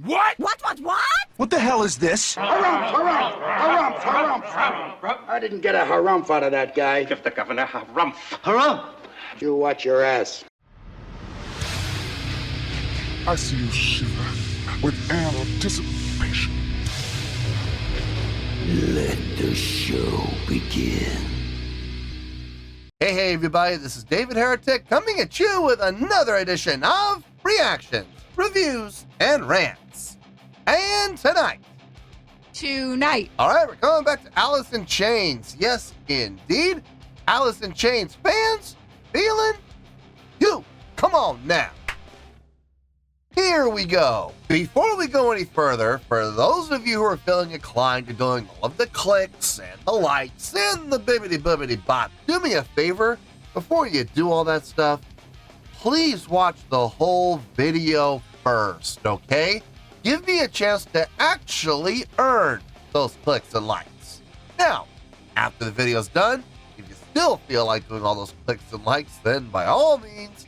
What? What? What the hell is this? Harumph. I didn't get a harumph out of that guy. Give the governor harumph. Harumph! You watch your ass. I see you shiver with anticipation. Let the show begin. Hey, everybody, this is David Heretic coming at you with another edition of Reactions, Reviews, and Rants. And tonight, all right, we're coming back to Alice in Chains. Yes, indeed. Alice in Chains fans, feeling you. Come on now. Here we go. Before we go any further, for those of you who are feeling inclined to doing all of the clicks and the likes and the bibbity-bibbity bop, do me a favor. Before you do all that stuff, please watch the whole video first, okay? Give me a chance to actually earn those clicks and likes. Now, after the video's done, if you still feel like doing all those clicks and likes, then by all means,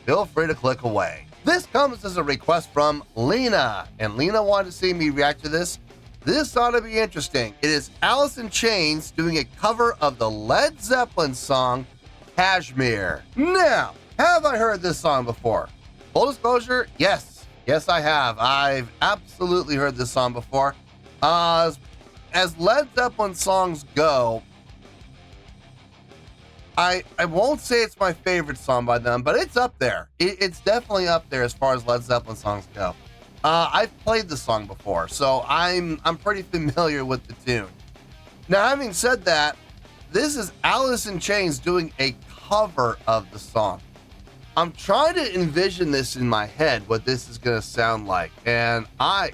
feel free to click away. This comes as a request from Lena, and Lena wanted to see me react to this. This ought to be interesting. It is Alice in Chains doing a cover of the Led Zeppelin song, Kashmir. Now, have I heard this song before? Full disclosure, yes. Yes, I have. I've absolutely heard this song before. As Led Zeppelin songs go, I won't say it's my favorite song by them, but it's up there. It's definitely up there as far as Led Zeppelin songs go. I've played the song before, so I'm pretty familiar with the tune. Now, having said that, this is Alice in Chains doing a cover of the song. I'm trying to envision this in my head, what this is going to sound like, and I'll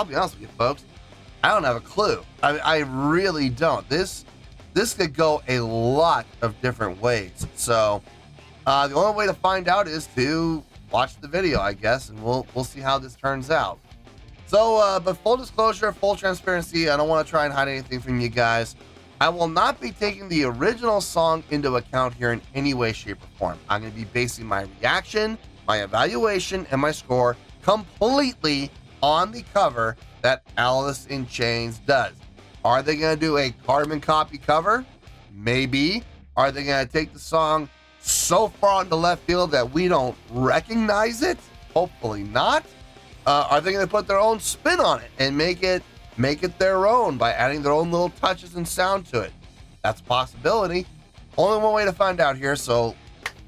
be honest with you, folks, I don't have a clue. I really don't. This could go a lot of different ways. So the only way to find out is to watch the video, I guess, and we'll see how this turns out. So, but full disclosure, full transparency, I don't want to try and hide anything from you guys. I will not be taking the original song into account here in any way, shape, or form. I'm going to be basing my reaction, my evaluation, and my score completely on the cover that Alice in Chains does. Are they going to do a carbon copy cover? Maybe. Are they going to take the song so far into left field that we don't recognize it? Hopefully not. Are they going to put their own spin on it and make it their own by adding their own little touches and sound to it? That's a possibility. Only one way to find out here, so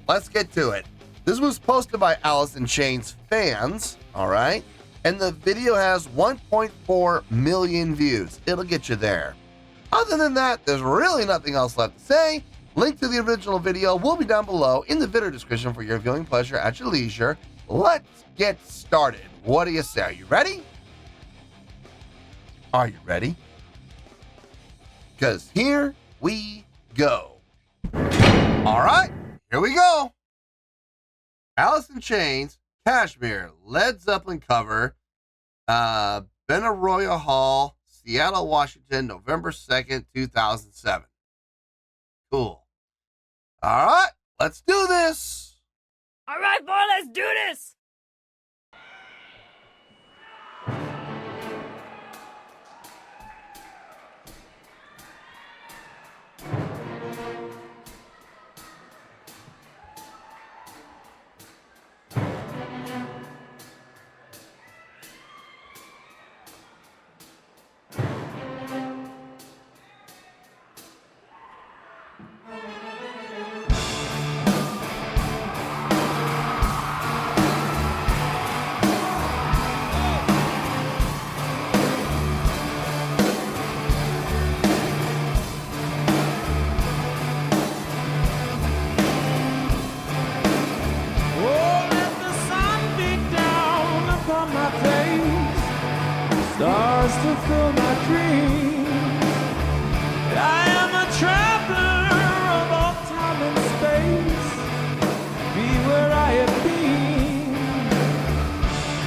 let's get to it. This was posted by Alice in Chains fans, all right? And the video has 1.4 million views. It'll get you there. Other than that, there's really nothing else left to say. Link to the original video will be down below in the video description for your viewing pleasure at your leisure. Let's get started. What do you say? Are you ready? Are you ready? Because here we go. All right, here we go. Alice in Chains, Kashmir, Led Zeppelin cover, Benaroya Hall, Seattle, Washington, November 2nd, 2007. Cool. All right, let's do this. All right, boy, let's do this. Stars to fill my dreams. I am a traveler of all time and space. Be where I have been.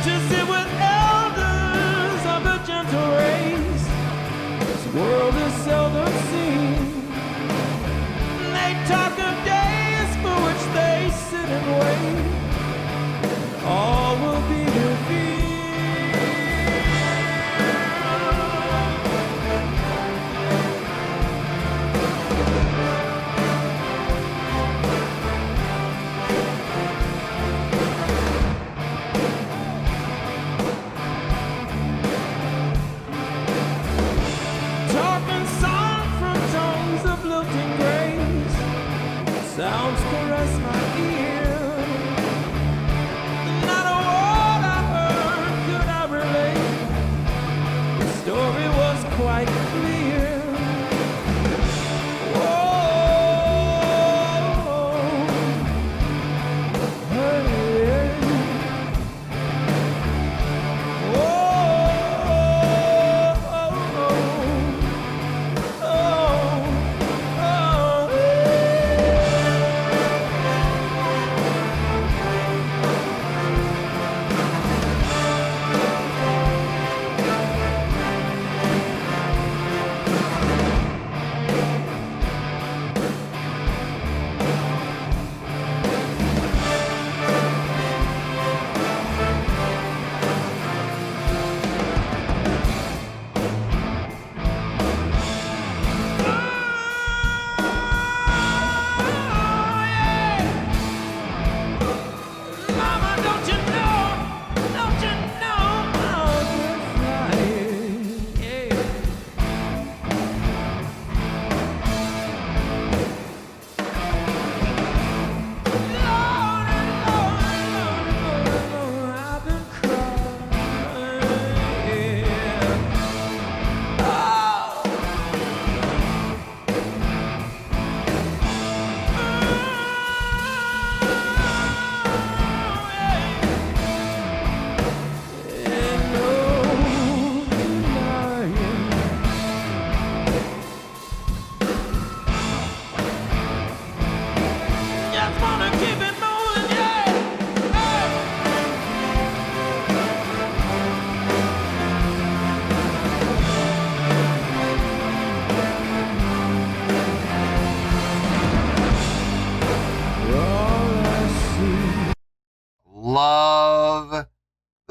To sit with elders of a gentle race. This world is seldom seen. They talk of days for which they sit and wait. All will be revealed.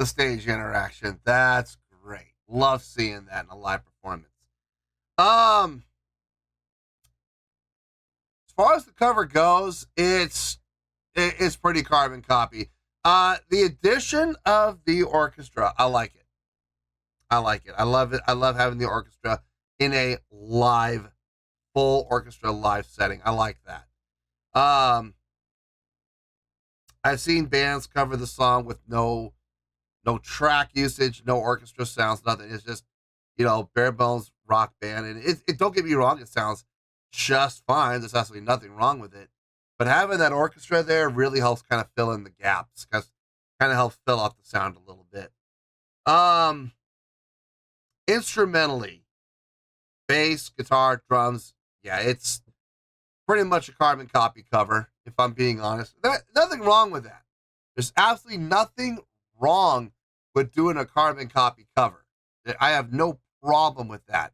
the stage interaction. That's great. Love seeing that in a live performance. As far as the cover goes, it's pretty carbon copy. The addition of the orchestra, I like it. I like it. I love it. I love having the orchestra in a live, full orchestra live setting. I like that. I've seen bands cover the song with no track usage, no orchestra sounds, nothing. It's just, bare bones rock band. And it don't get me wrong, it sounds just fine. There's absolutely nothing wrong with it. But having that orchestra there really helps kind of fill in the gaps, kind of helps fill out the sound a little bit. Instrumentally, bass, guitar, drums, yeah, it's pretty much a carbon copy cover, if I'm being honest. Nothing wrong with that. There's absolutely nothing wrong with doing a carbon copy cover. I have no problem with that.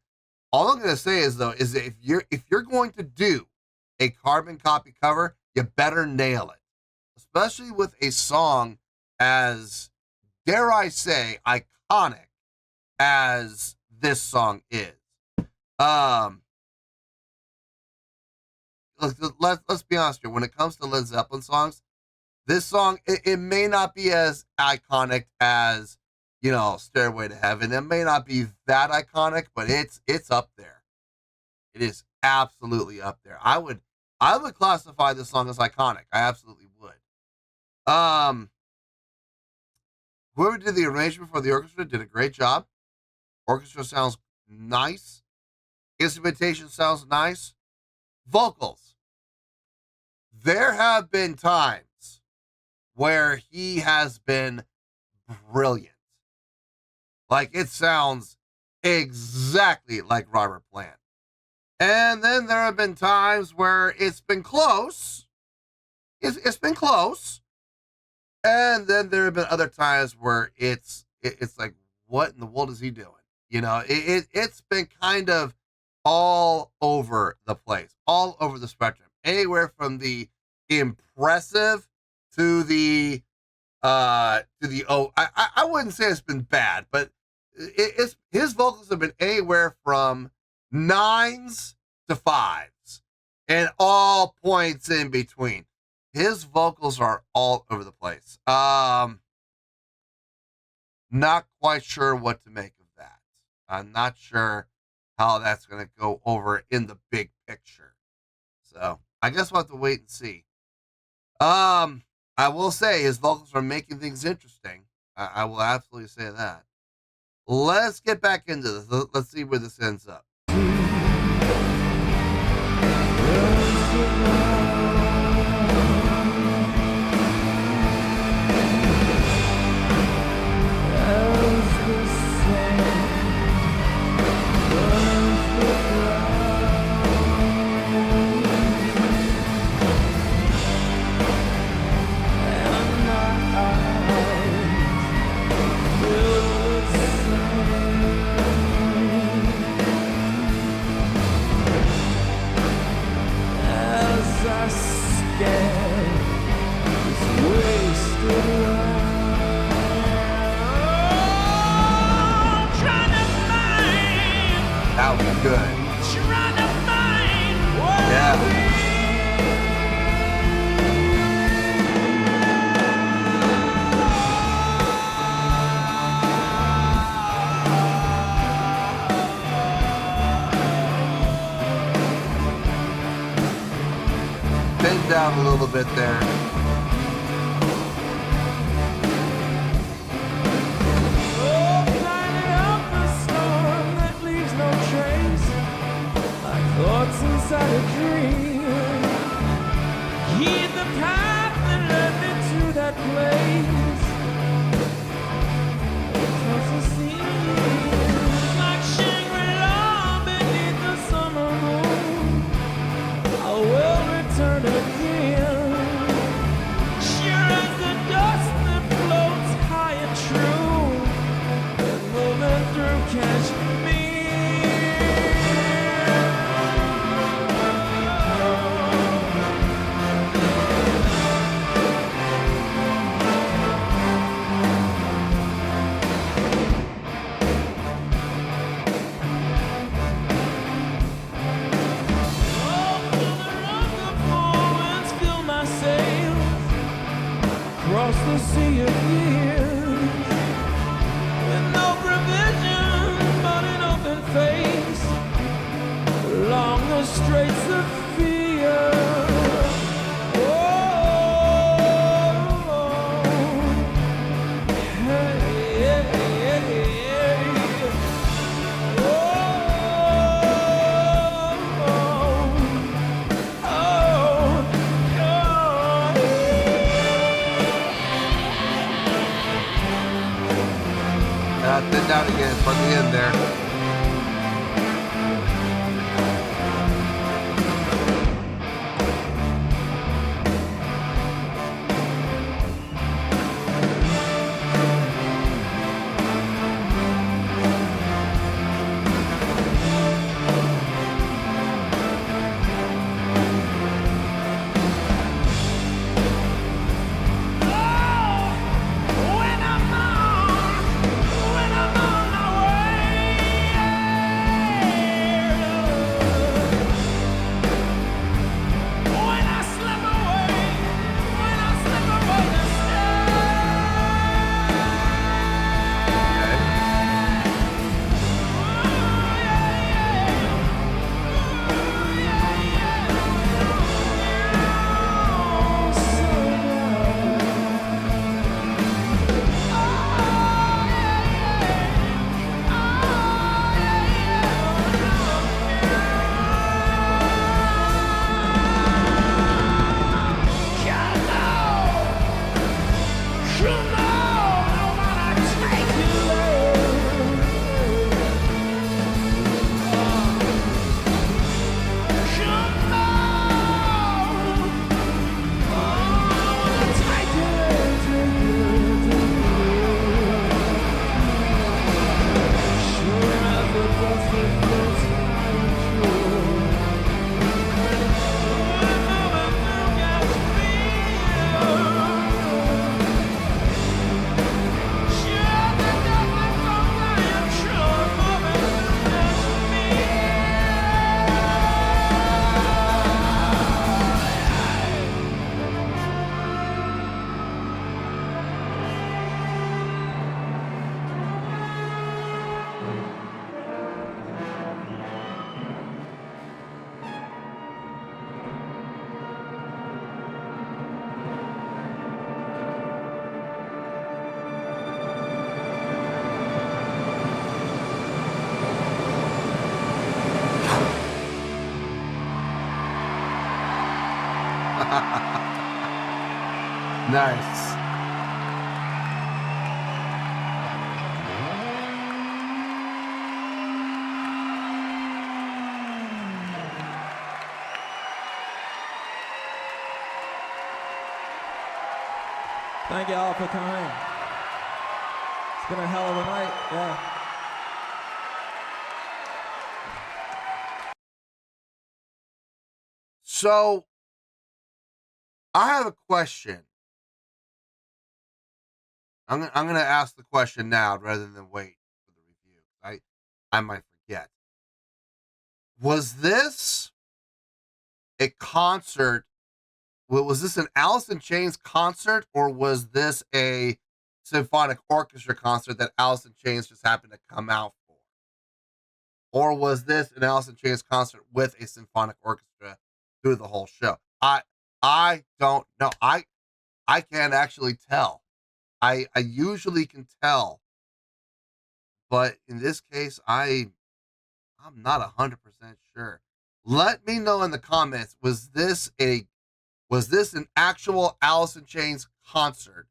All I'm going to say is, though, is that if you're going to do a carbon copy cover, you better nail it, especially with a song as, dare I say, iconic as this song is. Let's be honest here. When it comes to Led Zeppelin songs, this song, it may not be as iconic as, Stairway to Heaven. It may not be that iconic, but it's up there. It is absolutely up there. I would classify this song as iconic. I absolutely would. Whoever did the arrangement for the orchestra did a great job. Orchestra sounds nice. Instrumentation sounds nice. Vocals. There have been times where he has been brilliant. Like, it sounds exactly like Robert Plant. And then there have been times where it's been close. It's been close. And then there have been other times where it's like, what in the world is he doing? It's been kind of all over the place, all over the spectrum, anywhere from the impressive to the I wouldn't say it's been bad, but his vocals have been anywhere from 9s to 5s and all points in between. His vocals are all over the place. Not quite sure what to make of that. I'm not sure how that's going to go over in the big picture. So I guess we'll have to wait and see. I will say his vocals are making things interesting. I will absolutely say that. Let's get back into this. Let's see where this ends up. That was good. Yeah. Bend down a little bit there. Thoughts inside a dream. Heed the path that led me to that place. Across the sea, like Shangri-La beneath the summer moon. I will return again. Sure as the dust that floats high and true, and moving through Kashmir. Thinned out again for the end there. Nice. Thank you all for coming. It's been a hell of a night, yeah. So, I have a question. I'm going to ask the question now rather than wait for the review. I might forget. Was this a concert? Was this an Alice in Chains concert, or was this a symphonic orchestra concert that Alice in Chains just happened to come out for? Or was this an Alice in Chains concert with a symphonic orchestra through the whole show? I don't know. I can't actually tell. I usually can tell, but in this case, I'm not 100% sure. Let me know in the comments. Was this an actual Alice in Chains concert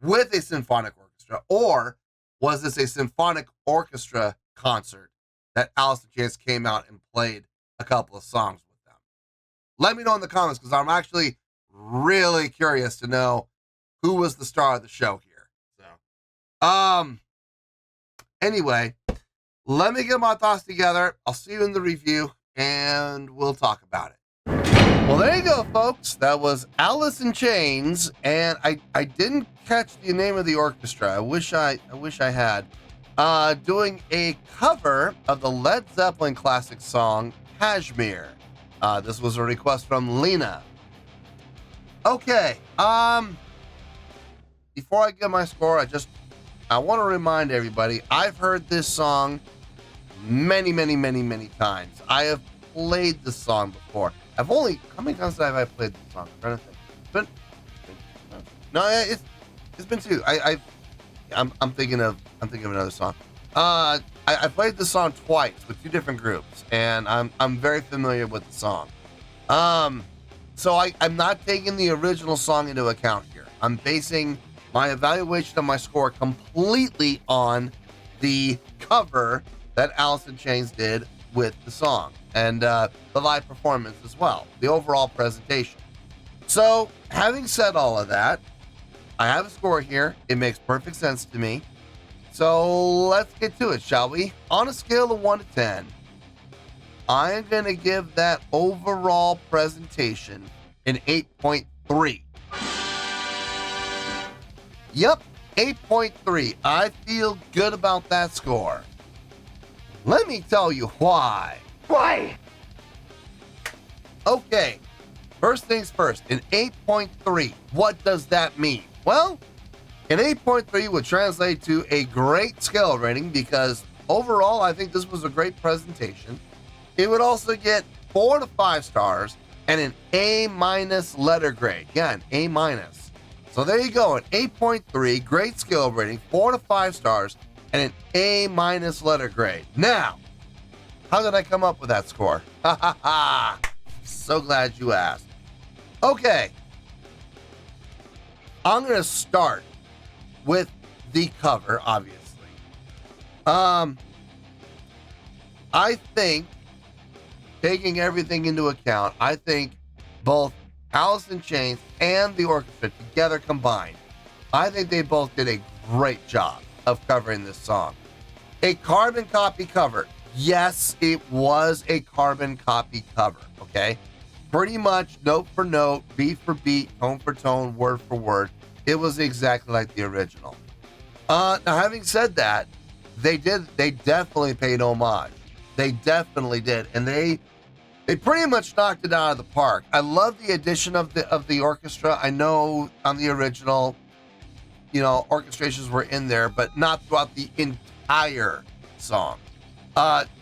with a symphonic orchestra, or was this a symphonic orchestra concert that Alice in Chains came out and played a couple of songs with them? Let me know in the comments, because I'm actually really curious to know who was the star of the show here. So, anyway, let me get my thoughts together. I'll see you in the review, and we'll talk about it. Well, there you go, folks. That was Alice in Chains, and I didn't catch the name of the orchestra. I wish I had. Doing a cover of the Led Zeppelin classic song Kashmir. This was a request from Lena. Okay. Before I give my score, I want to remind everybody, I've heard this song many times. I have played this song before. How many times have I played this song? I'm trying to think. It's been two. I'm thinking of another song. I played this song twice with two different groups, and I'm very familiar with the song. So I'm not taking the original song into account here. I'm basing my evaluation of my score completely on the cover that Alice in Chains did with the song and the live performance as well, the overall presentation. So, having said all of that, I have a score here. It makes perfect sense to me. So, let's get to it, shall we? On a scale of 1 to 10, I am going to give that overall presentation an 8.3. Yep, 8.3. I feel good about that score. Let me tell you why. Why? Okay, first things first, an 8.3. What does that mean? Well, an 8.3 would translate to a great scale rating because overall, I think this was a great presentation. It would also get 4 to 5 stars and an A- letter grade. Yeah, an A-. So there you go, an 8.3, great skill rating, 4 to 5 stars, and an A- letter grade. Now, how did I come up with that score? Ha ha ha! So glad you asked. Okay, I'm going to start with the cover, obviously. I think, taking everything into account, I think both Alice in Chains and the orchestra together combined, I think they both did a great job of covering this song. A carbon copy cover. Yes, it was a carbon copy cover, okay? Pretty much note for note, beat for beat, tone for tone, word for word. It was exactly like the original. Now, having said that, they definitely paid homage. They definitely did, and they pretty much knocked it out of the park. I love the addition of the orchestra. I know on the original, orchestrations were in there, but not throughout the entire song.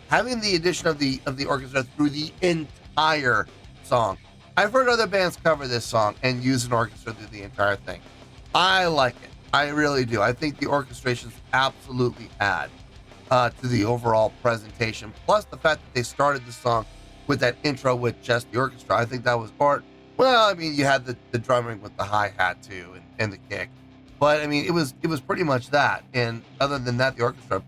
Having the addition of the orchestra through the entire song. I've heard other bands cover this song and use an orchestra through the entire thing. I like it. I really do. I think the orchestrations absolutely add to the overall presentation. Plus the fact that they started the song with that intro with just the orchestra. I think that was art. Well, I mean, you had the drumming with the hi-hat too and the kick. But I mean, it was pretty much that. And other than that, the orchestra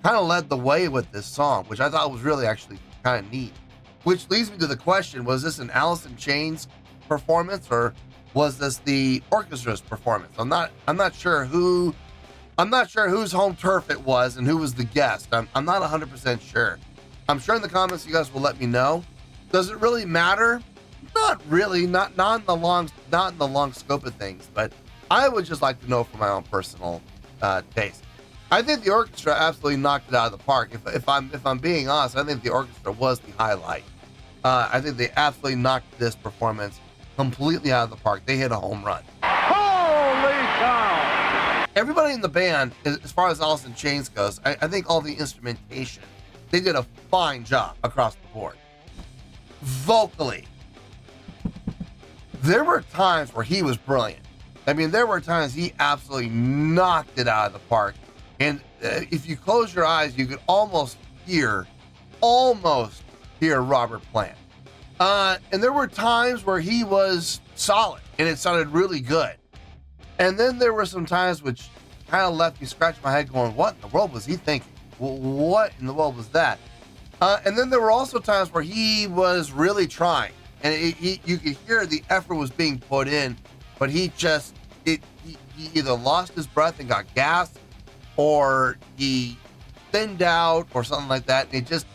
kind of led the way with this song, which I thought was really actually kind of neat. Which leads me to the question, was this an Alice in Chains performance or was this the orchestra's performance? I'm not sure whose home turf it was and who was the guest. I'm not 100% sure. I'm sure in the comments you guys will let me know. Does it really matter? Not really, not in the long scope of things, but I would just like to know for my own personal taste. I think the orchestra absolutely knocked it out of the park. If I'm being honest, I think the orchestra was the highlight. I think they absolutely knocked this performance completely out of the park. They hit a home run. Holy cow! Everybody in the band, as far as Alice in Chains goes, I think all the instrumentation, they did a fine job across the board. Vocally, there were times where he was brilliant. I mean, there were times he absolutely knocked it out of the park. And if you close your eyes, you could almost hear Robert Plant. And there were times where he was solid and it sounded really good. And then there were some times which kind of left me scratching my head going, what in the world was he thinking? What in the world was that? And then there were also times where he was really trying and you could hear the effort was being put in, but he either lost his breath and got gassed or he thinned out or something like that. And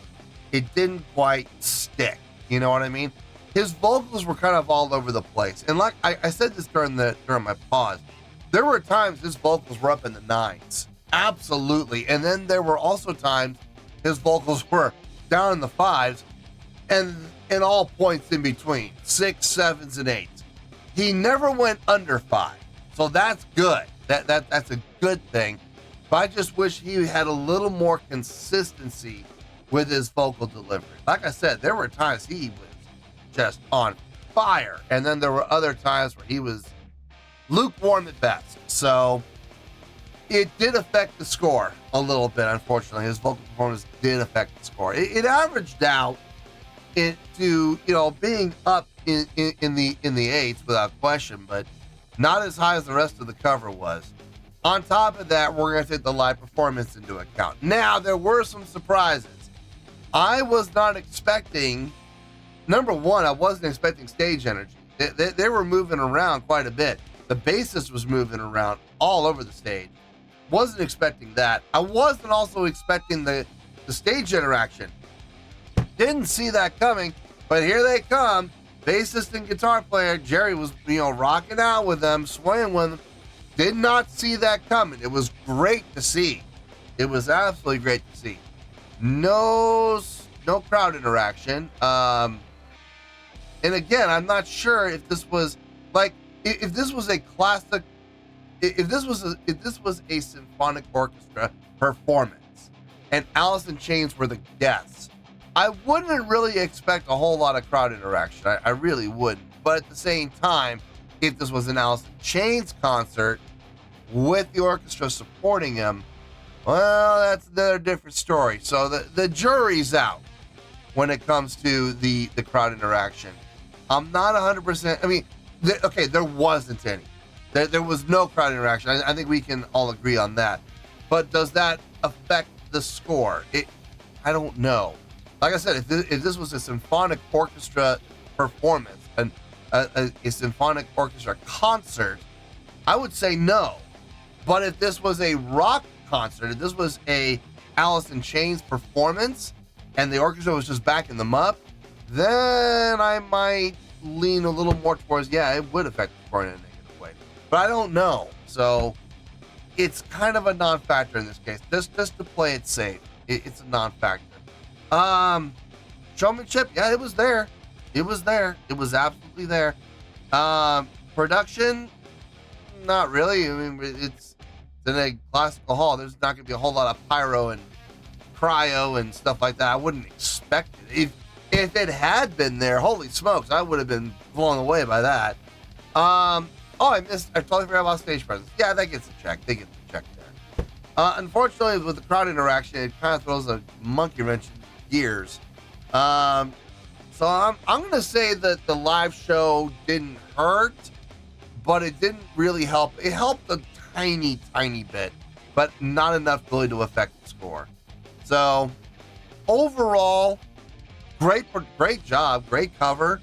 it didn't quite stick. You know what I mean? His vocals were kind of all over the place. And like I said this during my pause, there were times his vocals were up in the 9s. Absolutely. And then there were also times his vocals were down in the 5s and in all points in between, 6, 7s, and 8s. He never went under 5. So that's good. That's a good thing. But I just wish he had a little more consistency with his vocal delivery. Like I said, there were times he was just on fire. And then there were other times where he was lukewarm at best. So it did affect the score a little bit, unfortunately. His vocal performance did affect the score. It averaged out into, being up in the 8s without question. But not as high as the rest of the cover was. On top of that, we're going to take the live performance into account. Now, there were some surprises. I was not expecting, number one, I wasn't expecting stage energy. They were moving around quite a bit. The bassist was moving around all over the stage. Wasn't expecting that. I wasn't also expecting the stage interaction. Didn't see that coming, but here they come. Bassist and guitar player Jerry was, rocking out with them, swaying with them. Did not see that coming. It was great to see. It was absolutely great to see. No crowd interaction. And again, I'm not sure if this was like, if this was a classic, if this was a symphonic orchestra performance and Alice in Chains were the guests, I wouldn't really expect a whole lot of crowd interaction. I really wouldn't. But at the same time, if this was an Alice in Chains concert with the orchestra supporting him, well, that's another different story. So the jury's out when it comes to the crowd interaction. I'm not 100%. I mean, there wasn't any. There was no crowd interaction. I think we can all agree on that. But does that affect the score? I don't know. Like I said, if this was a symphonic orchestra performance, a symphonic orchestra concert, I would say no. But if this was a rock concert, if this was a Alice in Chains performance, and the orchestra was just backing them up, then I might lean a little more towards, yeah, it would affect the score in a negative way. But I don't know. So it's kind of a non-factor in this case. Just to play it safe, it's a non-factor. Showmanship, yeah, it was there. It was there. It was absolutely there. Production, not really. I mean, it's in a classical hall. There's not going to be a whole lot of pyro and cryo and stuff like that. I wouldn't expect it. If it had been there, holy smokes, I would have been blown away by that. I totally forgot about stage presence. Yeah, that gets a check. They get the check there. Unfortunately, with the crowd interaction, it kind of throws a monkey wrench in gears. So I'm going to say that the live show didn't hurt, but it didn't really help. It helped a tiny, tiny bit, but not enough really to affect the score. So overall, great job, great cover,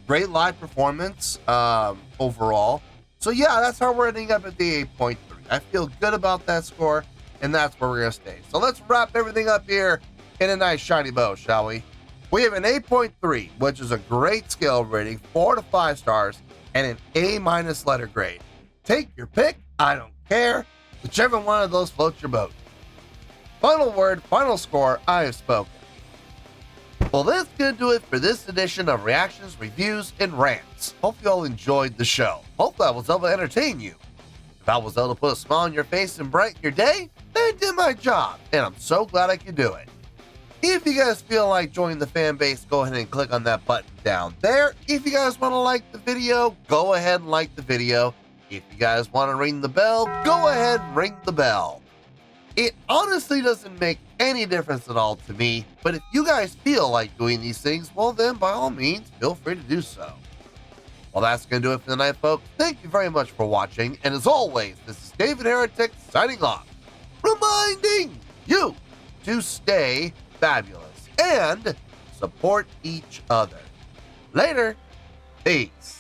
great live performance overall. So yeah, that's how we're ending up at the 8.3. I feel good about that score, and that's where we're going to stay. So let's wrap everything up here in a nice shiny bow, shall we? We have an 8.3, which is a great scale rating, 4 to 5 stars, and an A- letter grade. Take your pick, I don't care. Whichever one of those floats your boat. Final word, final score, I have spoken. Well, that's going to do it for this edition of Reactions, Reviews, and Rants. Hope you all enjoyed the show. Hopefully I was able to entertain you. If I was able to put a smile on your face and brighten your day, then I did my job, and I'm so glad I could do it. If you guys feel like joining the fan base, go ahead and click on that button down there. If you guys want to like the video, go ahead and like the video. If you guys want to ring the bell, go ahead and ring the bell. It honestly doesn't make any difference at all to me, but if you guys feel like doing these things, well then, by all means, feel free to do so. Well, that's going to do it for the night, folks. Thank you very much for watching, and as always, this is David Heretic signing off, reminding you to stay fabulous and support each other. Later. Peace.